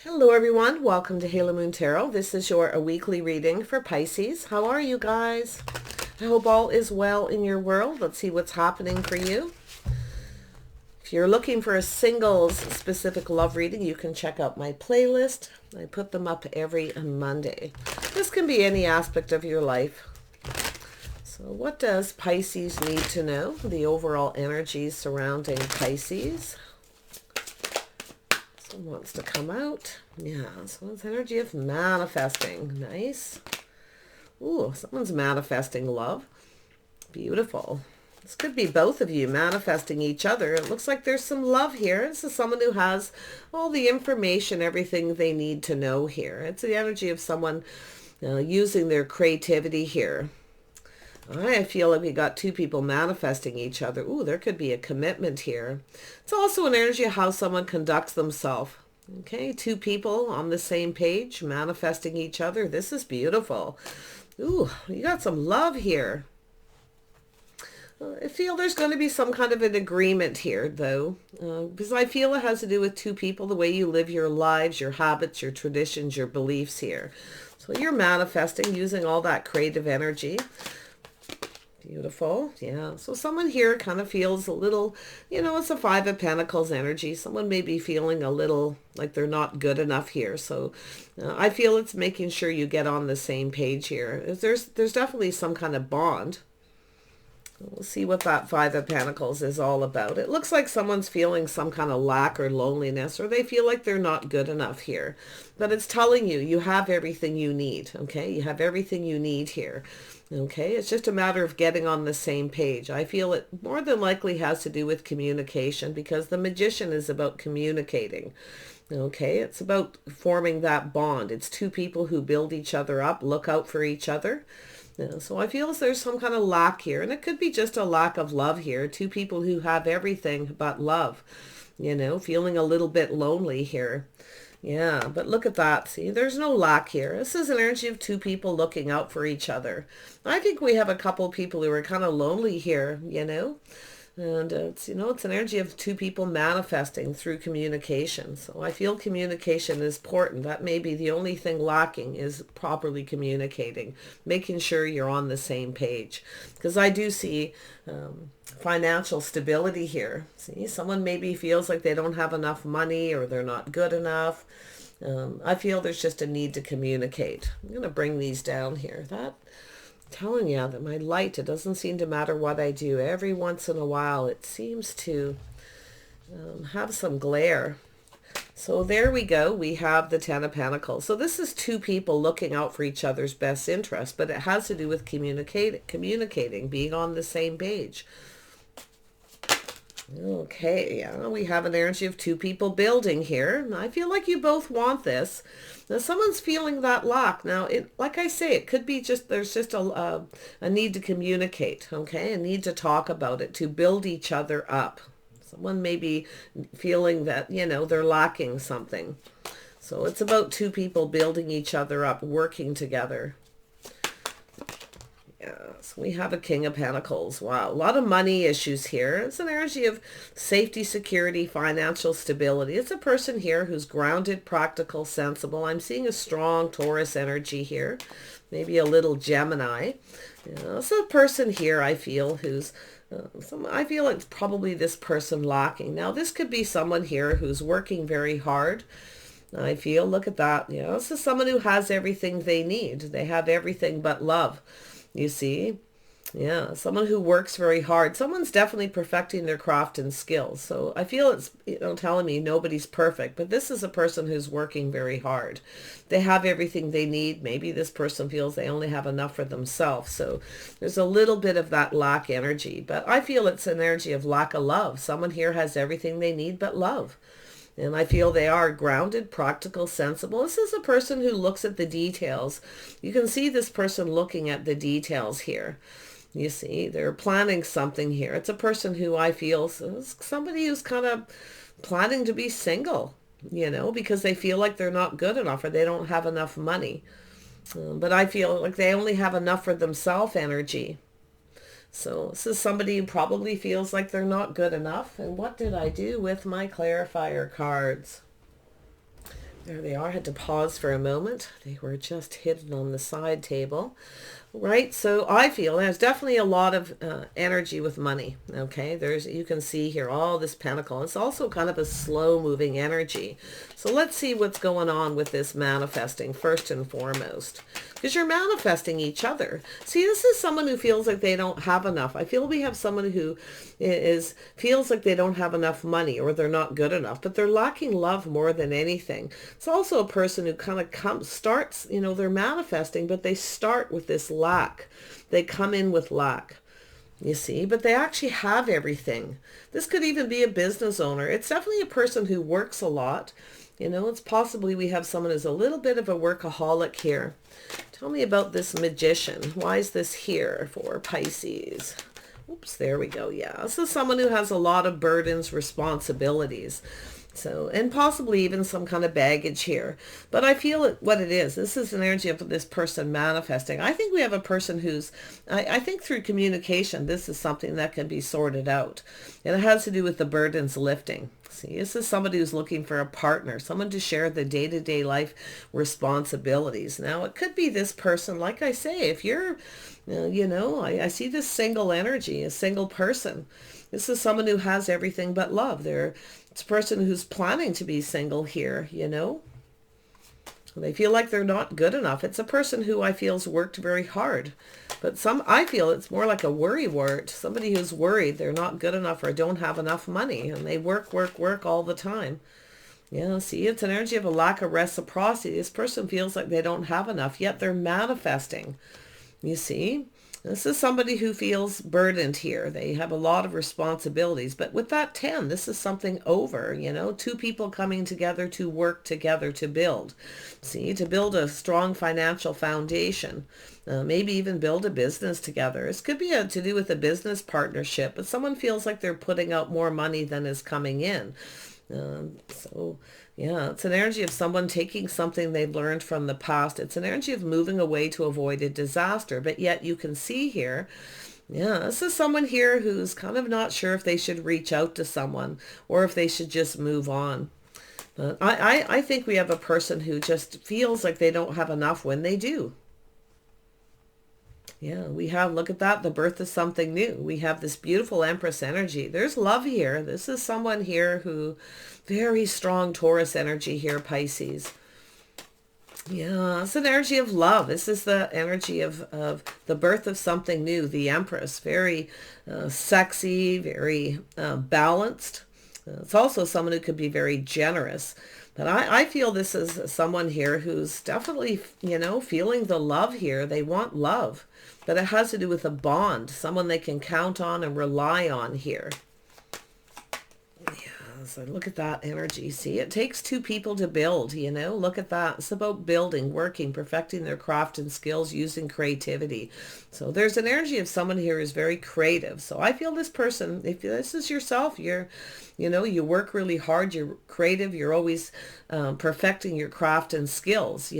Hello everyone, welcome to Halo Moon Tarot. This is your weekly reading for Pisces. How are you guys? I hope all is well in your world. Let's see what's happening for you. If you're looking for a singles specific love reading, you can check out my playlist. I put them up every Monday. This can be any aspect of your life. So what does Pisces need to know? The overall energies surrounding Pisces. Someone wants to come out. Yeah, someone's energy of manifesting. Nice. Ooh, someone's manifesting love. Beautiful. This could be both of you manifesting each other. It looks like there's some love here. This is someone who has all the information, everything they need to know here. It's the energy of someone using their creativity here. I feel like we got two people manifesting each other. Ooh, there could be a commitment here. It's also an energy of how someone conducts themselves. Okay, two people on the same page manifesting each other. This is beautiful. Ooh, you got some love here. I feel there's going to be some kind of an agreement here, though, because I feel it has to do with two people, the way you live your lives, your habits, your traditions, your beliefs here. So you're manifesting using all that creative energy. Beautiful. Yeah. So someone here kind of feels a little, it's a Five of Pentacles energy. Someone may be feeling a little like they're not good enough here. So I feel it's making sure you get on the same page here. There's definitely some kind of bond. We'll see what that Five of Pentacles is all about. It looks like someone's feeling some kind of lack or loneliness, or they feel like they're not good enough here. But it's telling you, you have everything you need, okay? You have everything you need here, okay? It's just a matter of getting on the same page. I feel it more than likely has to do with communication, because the Magician is about communicating. Okay, it's about forming that bond. It's two people who build each other up, look out for each other. Yeah, so I feel as there's some kind of lack here, and it could be just a lack of love here. Two people who have everything but love, feeling a little bit lonely here. Yeah, but look at that. See, there's no lack here. This is an energy of two people looking out for each other. I think we have a couple people who are kind of lonely here, and it's an energy of two people manifesting through communication. So I feel communication is important. That may be the only thing lacking, is properly communicating, making sure you're on the same page. Because I do see financial stability here. See, someone maybe feels like they don't have enough money, or they're not good enough. I feel there's just a need to communicate. I'm going to bring these down here. Telling you that my light, it doesn't seem to matter what I do. Every once in a while, it seems to have some glare. So there we go. We have the Ten of Pentacles. So this is two people looking out for each other's best interest, but it has to do with communicating, being on the same page. Okay, yeah, we have an energy of two people building here. I feel like you both want this. Now, someone's feeling that lack. Now, like I say, it could be there's just a need to communicate, okay? A need to talk about it, to build each other up. Someone may be feeling that, they're lacking something. So it's about two people building each other up, working together. Yes, we have a King of Pentacles. Wow, a lot of money issues here. It's an energy of safety, security, financial stability. It's a person here who's grounded, practical, sensible. I'm seeing a strong Taurus energy here, maybe a little Gemini. It's a person here, I feel, who's I feel it's probably this person lacking. Now, this could be someone here who's working very hard. I feel, look at that. This is someone who has everything they need. They have everything but love. You see? Yeah, someone who works very hard. Someone's definitely perfecting their craft and skills. So I feel it's, telling me nobody's perfect, but this is a person who's working very hard. They have everything they need. Maybe this person feels they only have enough for themselves. So there's a little bit of that lack energy, but I feel it's an energy of lack of love. Someone here has everything they need but love. And I feel they are grounded, practical, sensible. This is a person who looks at the details. You can see this person looking at the details here. You see, they're planning something here. It's a person who I feel is somebody who's kind of planning to be single, because they feel like they're not good enough, or they don't have enough money. But I feel like they only have enough for themselves energy. So this is somebody who probably feels like they're not good enough. And what did I do with my clarifier cards? There they are. I had to pause for a moment. They were just hidden on the side table. Right, so I feel there's definitely a lot of energy with money. Okay, you can see here all this pentacle. It's also kind of a slow moving energy. So let's see what's going on with this manifesting first and foremost, because you're manifesting each other. See, this is someone who feels like they don't have enough. I feel we have someone who feels like they don't have enough money, or they're not good enough, but they're lacking love more than anything. It's also a person who kind of starts, they're manifesting, but they start with this lack. They come in with lack, you see, but they actually have everything. This could even be a business owner. It's definitely a person who works a lot. It's possibly we have someone who's a little bit of a workaholic here. Tell me about this magician. Why is this here for Pisces? Oops, there we go. Yeah, this is someone who has a lot of burdens, responsibilities. So, and possibly even some kind of baggage here. But I feel what it is. This is an energy of this person manifesting. I think we have a person who's, I think through communication, this is something that can be sorted out. And it has to do with the burdens lifting. See, this is somebody who's looking for a partner, someone to share the day-to-day life responsibilities. Now, it could be this person, like I say, if you're, I see this single energy, a single person. This is someone who has everything but love. It's a person who's planning to be single here, They feel like they're not good enough. It's a person who I feel has worked very hard. But I feel it's more like a worry wart. Somebody who's worried they're not good enough or don't have enough money. And they work all the time. Yeah, see, it's an energy of a lack of reciprocity. This person feels like they don't have enough, yet they're manifesting. You see? This is somebody who feels burdened here. They have a lot of responsibilities. But with that 10, this is something over, two people coming together to work together to build. See, to build a strong financial foundation. Maybe even build a business together. This could be to do with a business partnership, but someone feels like they're putting out more money than is coming in. Yeah, it's an energy of someone taking something they've learned from the past. It's an energy of moving away to avoid a disaster. But yet you can see here, yeah, this is someone here who's kind of not sure if they should reach out to someone or if they should just move on. But I think we have a person who just feels like they don't have enough when they do. Yeah, we have, look at that, the birth of something new. We have this beautiful Empress energy. There's love here. This is someone here who, very strong Taurus energy here, Pisces. Yeah, it's an energy of love. This is the energy of the birth of something new, the Empress. Very sexy, very balanced. It's also someone who could be very generous. But I feel this is someone here who's definitely, feeling the love here. They want love. But it has to do with a bond, someone they can count on and rely on here. Yeah, so look at that energy. See, it takes two people to build, Look at that. It's about building, working, perfecting their craft and skills, using creativity. So there's an energy of someone here who's very creative. So I feel this person, if this is yourself, you work really hard, you're creative, you're always perfecting your craft and skills,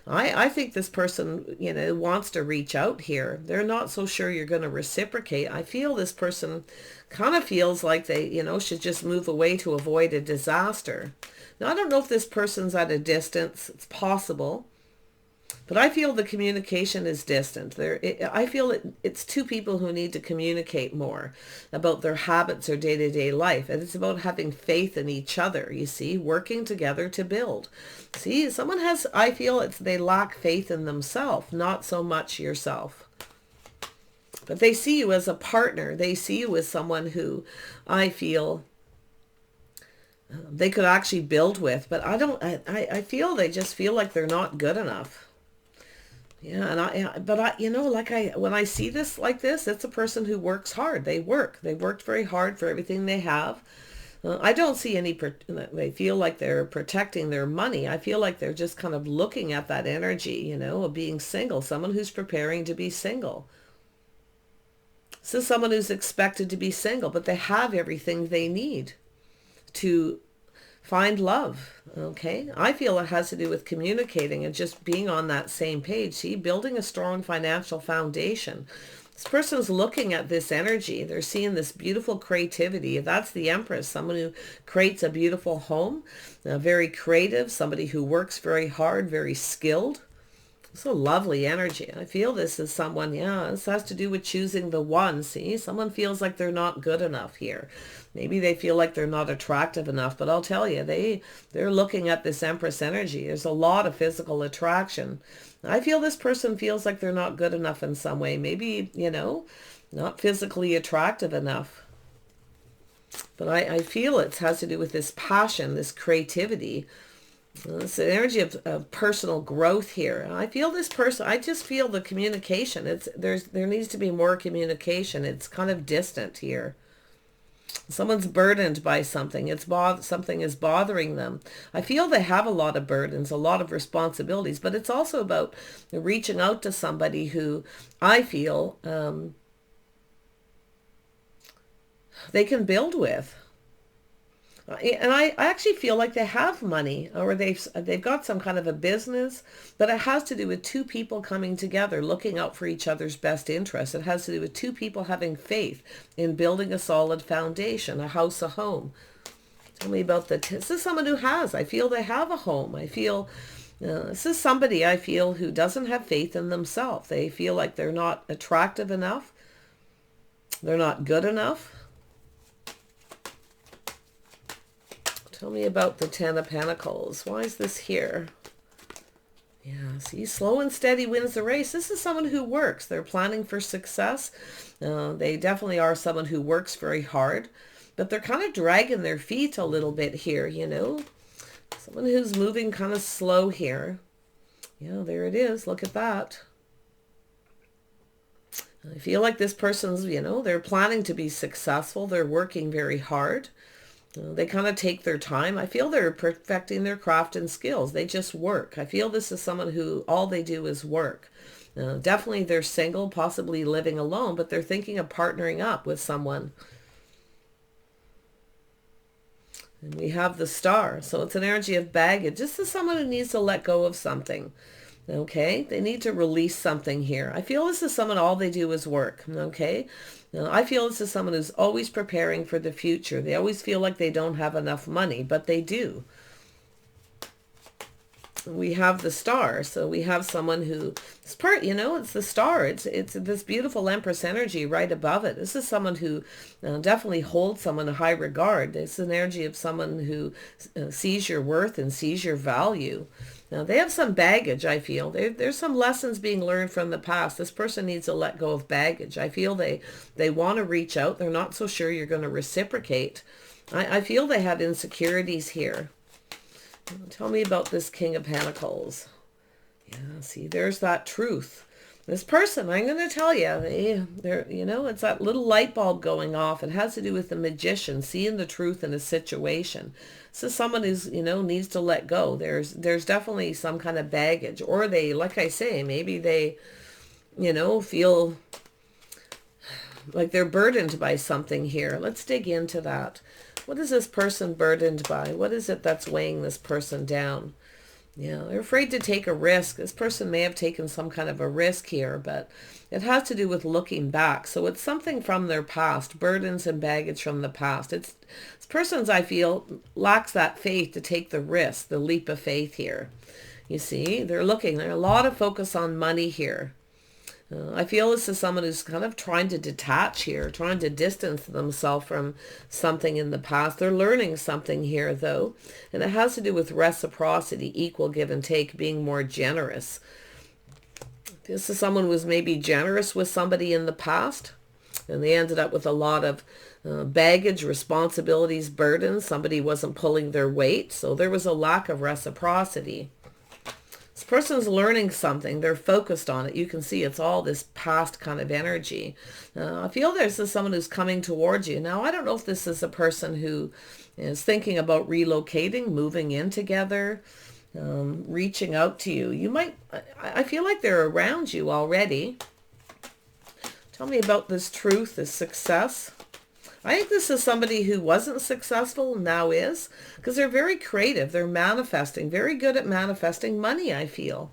I think this person, wants to reach out here. They're not so sure you're going to reciprocate. I feel this person kind of feels like they, should just move away to avoid a disaster. Now, I don't know if this person's at a distance. It's possible. But I feel the communication is distant. I feel it's two people who need to communicate more about their habits or day-to-day life. And it's about having faith in each other, you see, working together to build. See, someone has, I feel they lack faith in themselves, not so much yourself. But they see you as a partner. They see you as someone who I feel they could actually build with. But I feel they just feel like they're not good enough. Yeah, when I see this like this, it's a person who works hard. They worked very hard for everything they have. I don't see they feel like they're protecting their money. I feel like they're just kind of looking at that energy, of being single, someone who's preparing to be single. This is someone who's expected to be single, but they have everything they need to find love. Okay, I feel it has to do with communicating and just being on that same page. See, building a strong financial foundation. This person's looking at this energy. They're seeing this beautiful creativity. That's the Empress, someone who creates a beautiful home, very creative, somebody who works very hard, very skilled. So lovely energy. I feel this is someone, yeah, this has to do with choosing the one. See, someone feels like they're not good enough here. Maybe they feel like they're not attractive enough, but I'll tell you, they're looking at this Empress energy. There's a lot of physical attraction. I feel this person feels like they're not good enough in some way. Maybe, you know, not physically attractive enough. But I feel it has to do with this passion, this creativity. It's an energy of personal growth here. I feel this person, I just feel the communication. There needs to be more communication. It's kind of distant here. Someone's burdened by something. Something is bothering them. I feel they have a lot of burdens, a lot of responsibilities, but it's also about reaching out to somebody who I feel they can build with. And I actually feel like they have money, or they've got some kind of a business, but it has to do with two people coming together, looking out for each other's best interests. It has to do with two people having faith in building a solid foundation, a house, a home. Tell me about this is someone who has, I feel they have a home. I feel this is somebody I feel who doesn't have faith in themselves. They feel like they're not attractive enough. They're not good enough. Tell me about the Ten of Pentacles. Why is this here? Yeah, see, slow and steady wins the race. This is someone who works. They're planning for success. They definitely are someone who works very hard, but they're kind of dragging their feet a little bit here, you know. Someone who's moving kind of slow here. Yeah, there it is. Look at that. I feel like this person's, you know, they're planning to be successful. They're working very hard. They kind of take their time. I feel they're perfecting their craft and skills. They just work. I feel this is someone who all they do is work. Definitely they're single, possibly living alone, but they're thinking of partnering up with someone. And we have the Star. So it's an energy of baggage. This is someone who needs to let go of something. Okay, they need to release something here. I feel this is someone all they do is work. Okay, now, I feel this is someone who's always preparing for the future. They always feel like they don't have enough money, but they do. We have the Star. So we have someone who, it's part, you know, it's the Star. It's this beautiful Empress energy right above it. This is someone who definitely holds someone in high regard. It's an energy of someone who sees your worth and sees your value. Now, they have some baggage, I feel. There's some lessons being learned from the past. This person needs to let go of baggage. I feel they want to reach out. They're not so sure you're going to reciprocate. I feel they have insecurities here. Tell me about this King of Pentacles. Yeah, see, there's that truth. This person, I'm going to tell you, they're, you know, it's that little light bulb going off. It has to do with the magician, seeing the truth in a situation. So someone who's, you know, needs to let go. There's definitely some kind of baggage. Or they, like I say, maybe they, you know, feel like they're burdened by something here. Let's dig into that. What is this person burdened by? What is it that's weighing this person down? Yeah, they're afraid to take a risk. This person may have taken some kind of a risk here, but it has to do with looking back. So it's something from their past, burdens and baggage from the past. This person's, I feel, lacks that faith to take the risk, the leap of faith here. You see, there's a lot of focus on money here. I feel this is someone who's kind of trying to detach here, trying to distance themselves from something in the past. They're learning something here, though, and it has to do with reciprocity, equal give and take, being more generous. This is someone who was maybe generous with somebody in the past, and they ended up with a lot of baggage, responsibilities, burdens. Somebody wasn't pulling their weight, so there was a lack of reciprocity. This person's learning something. They're focused on it. You can see it's all this past kind of energy. I feel this is someone who's coming towards you. Now, I don't know if this is a person who is thinking about relocating, moving in together, reaching out to you. I feel like they're around you already. Tell me about this truth, this success. I think this is somebody who wasn't successful, now is, because they're very creative. They're manifesting, very good at manifesting money, I feel.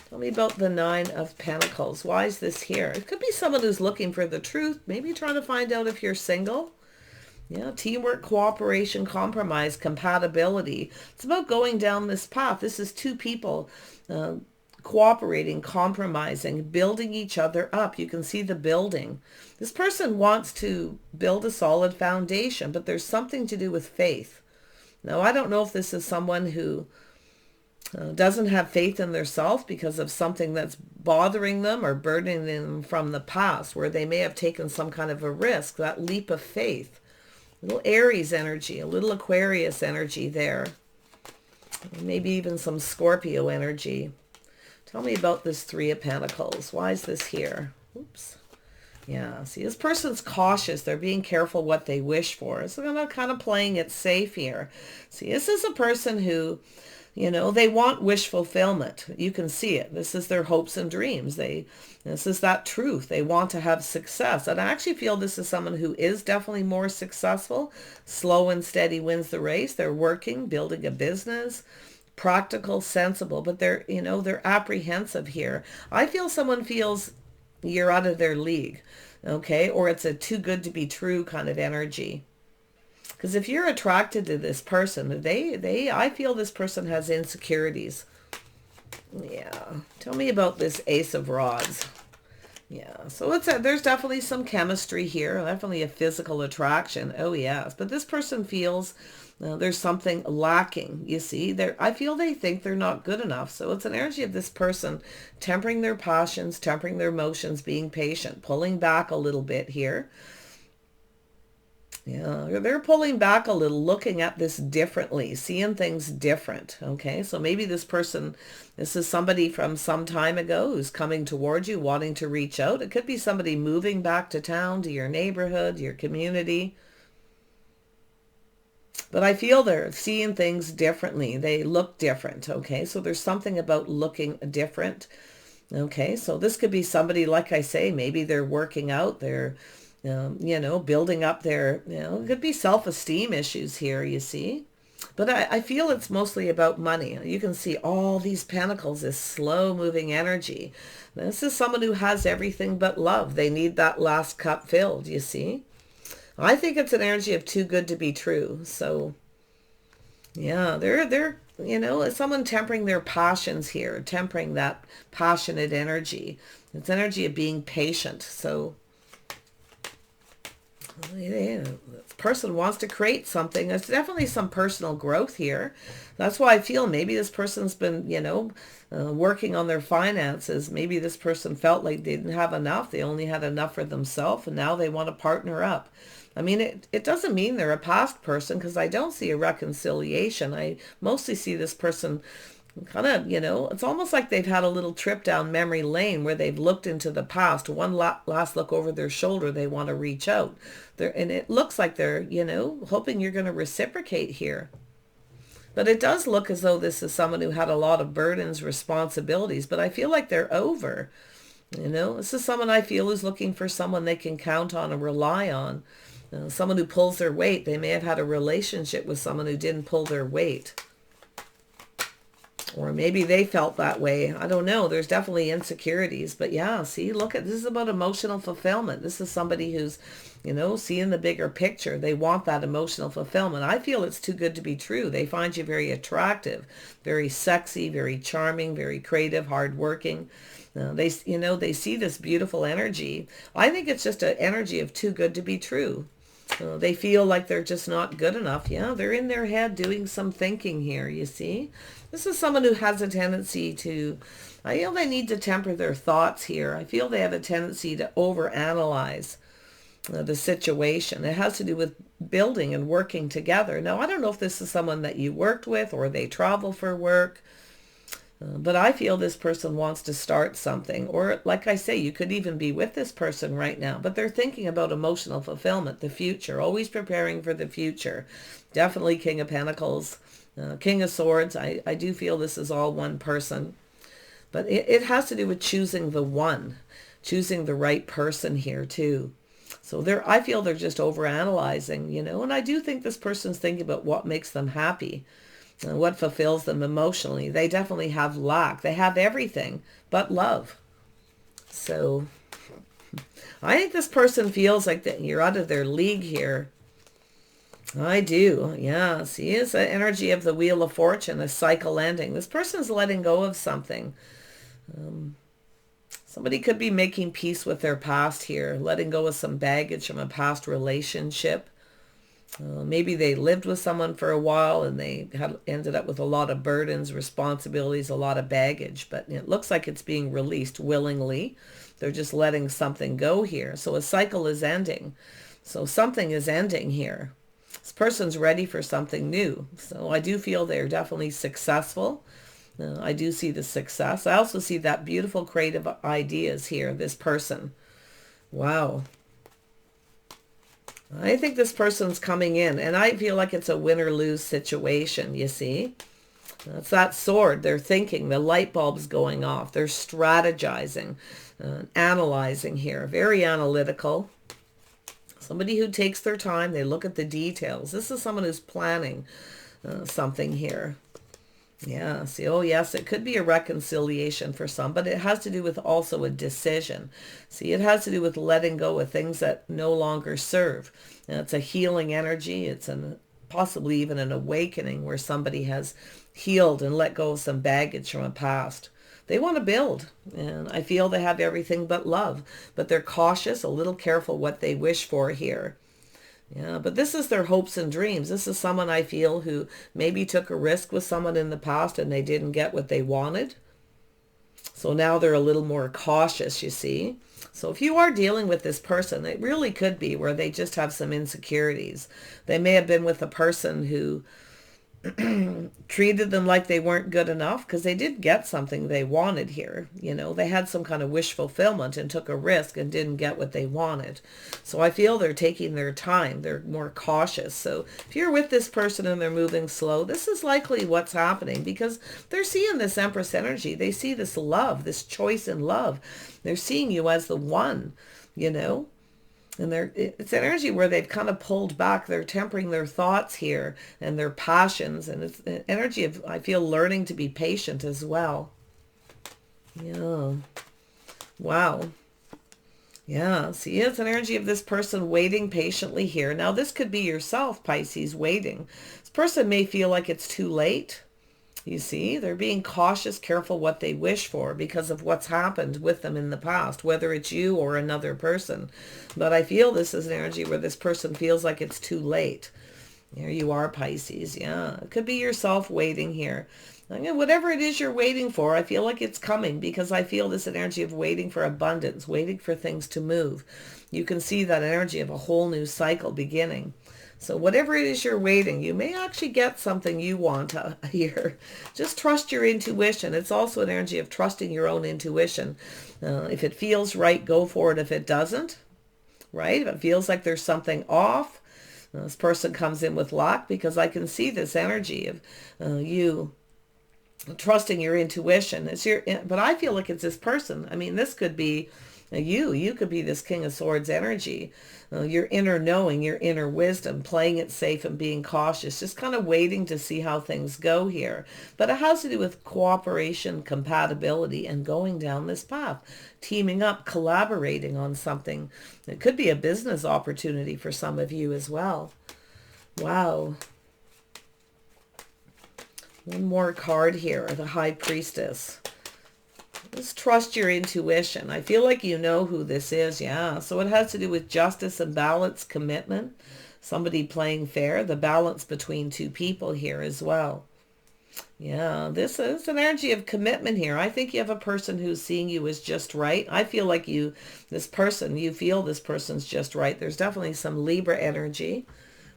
Tell me about the Nine of Pentacles. Why is this here? It could be someone who's looking for the truth, maybe trying to find out if you're single. Yeah, teamwork, cooperation, compromise, compatibility. It's about going down this path. This is two people cooperating, compromising, building each other up. You can see the building. This person wants to build a solid foundation, but there's something to do with faith. Now, I don't know if this is someone who doesn't have faith in themselves because of something that's bothering them or burdening them from the past, where they may have taken some kind of a risk, that leap of faith. A little Aries energy, a little Aquarius energy there. Maybe even some Scorpio energy. Tell me about this Three of Pentacles. Why is this here? Oops. Yeah, see, this person's cautious. They're being careful what they wish for. So they're kind of playing it safe here. See, this is a person who, you know, they want wish fulfillment. You can see it. This is their hopes and dreams. This is that truth. They want to have success. And I actually feel this is someone who is definitely more successful. Slow and steady wins the race. They're working, building a business, practical, sensible, but they're, you know, they're apprehensive here. I feel someone feels you're out of their league, okay? Or it's a too good to be true kind of energy. Because if you're attracted to this person, I feel this person has insecurities. Yeah. Tell me about this Ace of Rods. Yeah. So there's definitely some chemistry here. Definitely a physical attraction. Oh, yes. But this person feels there's something lacking. You see, I feel they think they're not good enough. So it's an energy of this person tempering their passions, tempering their emotions, being patient, pulling back a little bit here. Yeah, they're pulling back a little, looking at this differently, seeing things different, okay? So maybe this is somebody from some time ago who's coming towards you, wanting to reach out. It could be somebody moving back to town, to your neighborhood, your community. But I feel they're seeing things differently. They look different, okay? So there's something about looking different, okay? So this could be somebody, like I say, maybe they're working out, they're you know, building up their, you know, it could be self-esteem issues here, you see. But I feel it's mostly about money. You can see all these pentacles, this slow-moving energy. This is someone who has everything but love. They need that last cup filled, you see. I think it's an energy of too good to be true. So, yeah, they're you know, it's someone tempering their passions here, tempering that passionate energy. It's energy of being patient. So, yeah, this person wants to create something. There's definitely some personal growth here. That's why I feel maybe this person's been, you know, working on their finances. Maybe this person felt like they didn't have enough. They only had enough for themselves, and now they want to partner up. I mean, it doesn't mean they're a past person, because I don't see a reconciliation. I mostly see this person kind of, you know, it's almost like they've had a little trip down memory lane where they've looked into the past. One last look over their shoulder, they want to reach out. And it looks like they're, you know, hoping you're going to reciprocate here. But it does look as though this is someone who had a lot of burdens, responsibilities, but I feel like they're over. You know, this is someone I feel is looking for someone they can count on and rely on. Someone who pulls their weight. They may have had a relationship with someone who didn't pull their weight. Or maybe they felt that way. I don't know. There's definitely insecurities. But yeah, see, look at this is about emotional fulfillment. This is somebody who's, you know, seeing the bigger picture. They want that emotional fulfillment. I feel it's too good to be true. They find you very attractive, very sexy, very charming, very creative, hardworking. They see this beautiful energy. I think it's just an energy of too good to be true. They feel like they're just not good enough. Yeah, they're in their head doing some thinking here, you see. This is someone who has a tendency to, I feel they need to temper their thoughts here. I feel they have a tendency to overanalyze the situation. It has to do with building and working together. Now, I don't know if this is someone that you worked with or they travel for work. But I feel this person wants to start something. Or like I say, you could even be with this person right now. But they're thinking about emotional fulfillment, the future, always preparing for the future. Definitely King of Pentacles, King of Swords. I do feel this is all one person. But it has to do with choosing the one, choosing the right person here too. So I feel they're just overanalyzing, you know. And I do think this person's thinking about what makes them happy. what fulfills them emotionally. They definitely have lack. They have everything but love. So I think this person feels like that you're out of their league here. I do. Yeah. See, it's the energy of the Wheel of Fortune, a cycle ending. This person's letting go of something. Somebody could be making peace with their past here, letting go of some baggage from a past relationship. Maybe they lived with someone for a while and they had ended up with a lot of burdens, responsibilities, a lot of baggage, but it looks like it's being released willingly. They're just letting something go here. So a cycle is ending. So something is ending here. This person's ready for something new. So I do feel they're definitely successful. I do see the success. I also see that beautiful creative ideas here, this person. Wow. I think this person's coming in, and I feel like it's a win or lose situation, you see. That's that sword. They're thinking, the light bulb's going off. They're strategizing, analyzing here. Very analytical. Somebody who takes their time. They look at the details. This is someone who's planning something here. Yeah, see, oh yes, it could be a reconciliation for some, but it has to do with also a decision. See, it has to do with letting go of things that no longer serve. And it's a healing energy. It's possibly even an awakening where somebody has healed and let go of some baggage from a past. They want to build, and I feel they have everything but love, but they're cautious, a little careful what they wish for here. Yeah, but this is their hopes and dreams. This is someone I feel who maybe took a risk with someone in the past and they didn't get what they wanted. So now they're a little more cautious, you see. So if you are dealing with this person, it really could be where they just have some insecurities. They may have been with a person who treated them like they weren't good enough because they did get something they wanted here. You know, they had some kind of wish fulfillment and took a risk and didn't get what they wanted. So I feel they're taking their time. They're more cautious. So if you're with this person and they're moving slow, this is likely what's happening because they're seeing this Empress energy. They see this love, this choice in love. They're seeing you as the one, you know. And it's energy where they've kind of pulled back. They're tempering their thoughts here and their passions. And it's an energy of, I feel, learning to be patient as well. Yeah. Wow. Yeah. See, it's an energy of this person waiting patiently here. Now, this could be yourself, Pisces, waiting. This person may feel like it's too late. You see, they're being cautious, careful what they wish for because of what's happened with them in the past, whether it's you or another person. But I feel this is an energy where this person feels like it's too late. Here you are, Pisces. Yeah, it could be yourself waiting here. Whatever it is you're waiting for, I feel like it's coming because I feel this energy of waiting for abundance, waiting for things to move. You can see that energy of a whole new cycle beginning. So whatever it is you're waiting, you may actually get something you want here. Just trust your intuition. It's also an energy of trusting your own intuition. If it feels right, go for it. If it doesn't, right? If it feels like there's something off, this person comes in with luck because I can see this energy of you trusting your intuition. But I feel like it's this person. I mean, this could be you could be this King of Swords energy. Your inner knowing, your inner wisdom, playing it safe and being cautious, just kind of waiting to see how things go here. But it has to do with cooperation, compatibility, and going down this path, teaming up, collaborating on something. It could be a business opportunity for some of you as well. Wow. One more card here, the High Priestess. Just trust your intuition. I feel like you know who this is. Yeah. So it has to do with justice and balance, commitment, somebody playing fair, the balance between two people here as well. Yeah, this is an energy of commitment here. I think you have a person who's seeing you as just right. I feel like you feel this person's just right. There's definitely some Libra energy.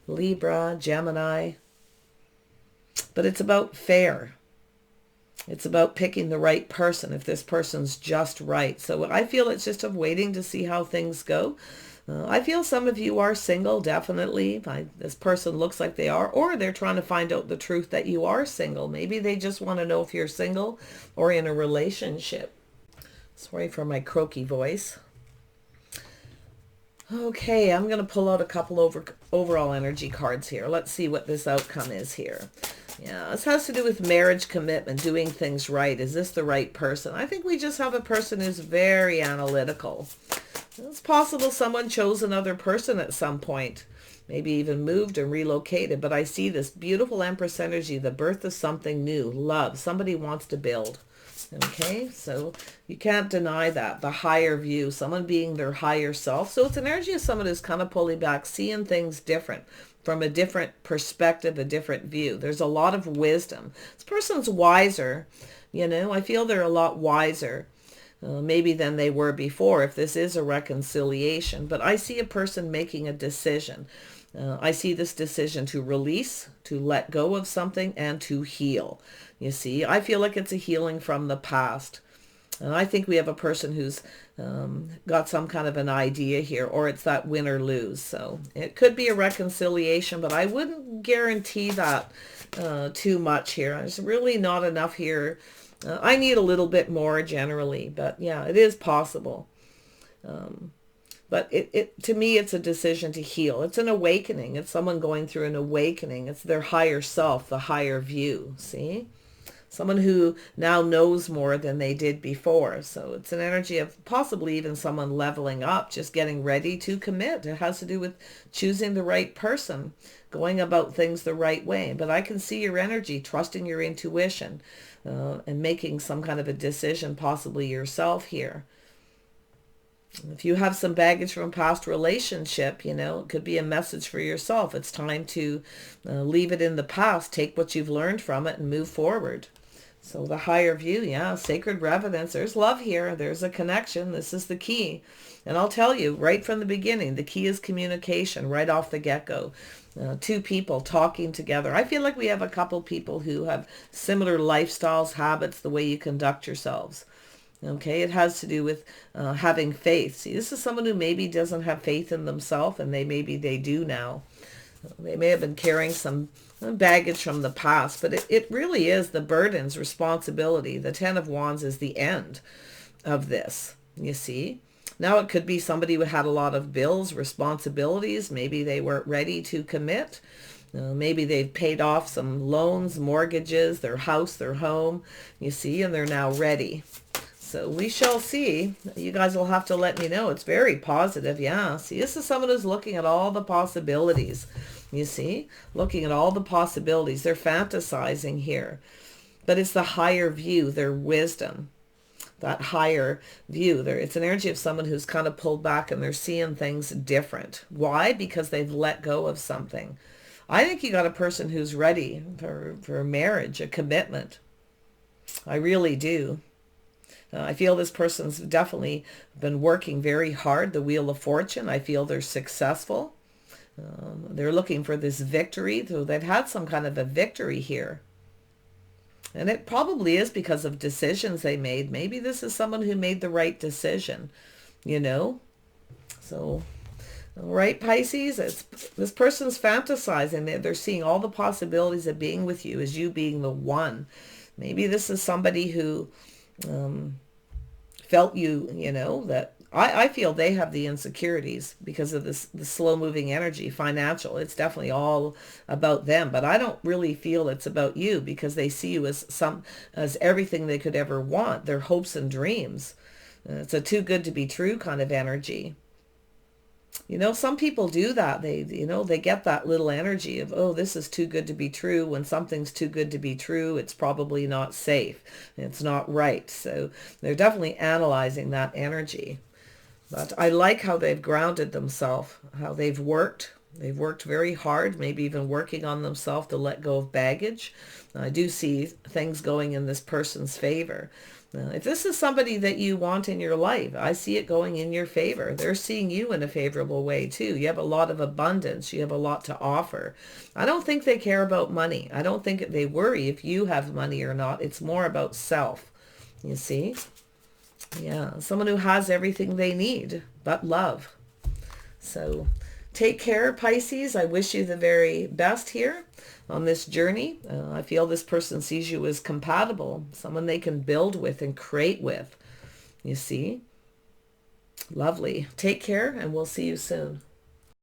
Libra, Gemini. But it's about fair. It's about picking the right person, if this person's just right. So I feel it's just of waiting to see how things go. I feel some of you are single, definitely. This person looks like they are, or they're trying to find out the truth that you are single. Maybe they just want to know if you're single or in a relationship. Sorry for my croaky voice. Okay, I'm going to pull out a couple overall energy cards here. Let's see what this outcome is here. Yeah, this has to do with marriage commitment, doing things right. Is this the right person? I think we just have a person who's very analytical. It's possible someone chose another person at some point, maybe even moved and relocated. But I see this beautiful Empress energy, the birth of something new, love. Somebody wants to build. Okay, so you can't deny that. The higher view, someone being their higher self. So it's an energy of someone who's kind of pulling back, seeing things different, from a different perspective, a different view. There's a lot of wisdom. This person's wiser, you know. I feel they're a lot wiser maybe than they were before if this is a reconciliation. But I see a person making a decision. I see this decision to release, to let go of something, and to heal. You see, I feel like it's a healing from the past. And I think we have a person who's got some kind of an idea here, or it's that win or lose. So it could be a reconciliation, but I wouldn't guarantee that too much here. There's really not enough here. I need a little bit more generally, but yeah, it is possible. But to me, it's a decision to heal. It's an awakening. It's someone going through an awakening. It's their higher self, the higher view. See? Someone who now knows more than they did before. So it's an energy of possibly even someone leveling up, just getting ready to commit. It has to do with choosing the right person, going about things the right way. But I can see your energy, trusting your intuition, and making some kind of a decision, possibly yourself here. If you have some baggage from a past relationship, you know, it could be a message for yourself. It's time to leave it in the past, take what you've learned from it and move forward. So the higher view, yeah, sacred reverence. There's love here. There's a connection. This is the key. And I'll tell you right from the beginning, the key is communication right off the get-go. Two people talking together. I feel like we have a couple people who have similar lifestyles, habits, the way you conduct yourselves. Okay, it has to do with having faith. See, this is someone who maybe doesn't have faith in themselves, and maybe they do now. They may have been carrying some baggage from the past, but it really is the burdens, responsibility. The Ten of Wands is the end of this, you see. Now it could be somebody who had a lot of bills, responsibilities. Maybe they weren't ready to commit. Maybe they've paid off some loans, mortgages, their house, their home, you see, and they're now ready. So we shall see. You guys will have to let me know. It's very positive. Yeah. See, this is someone who's looking at all the possibilities. You see, looking at all the possibilities. They're fantasizing here. But it's the higher view, their wisdom. That higher view. It's an energy of someone who's kind of pulled back and they're seeing things different. Why? Because they've let go of something. I think you got a person who's ready for marriage, a commitment. I really do. I feel this person's definitely been working very hard, the Wheel of Fortune. I feel they're successful. They're looking for this victory. So they've had some kind of a victory here. And it probably is because of decisions they made. Maybe this is someone who made the right decision, you know. So, all right, Pisces, this person's fantasizing. They're seeing all the possibilities of being with you as you being the one. Maybe this is somebody who felt you know, that I feel they have the insecurities because of this, the slow moving energy, financial. It's definitely all about them, but I don't really feel it's about you because they see you as everything they could ever want, their hopes and dreams. It's a too good to be true kind of energy. You know, some people do that. They get that little energy of, oh, this is too good to be true. When something's too good to be true, it's probably not safe. It's not right. So they're definitely analyzing that energy. But I like how they've grounded themselves, how they've worked. They've worked very hard, maybe even working on themselves to let go of baggage. I do see things going in this person's favor. If this is somebody that you want in your life, I see it going in your favor. They're seeing you in a favorable way too. You have a lot of abundance. You have a lot to offer. I don't think they care about money. I don't think they worry if you have money or not. It's more about self, you see. Yeah, someone who has everything they need but love. So take care, Pisces. I wish you the very best here on this journey. I feel this person sees you as compatible, someone they can build with and create with. You see? Lovely. Take care, and we'll see you soon.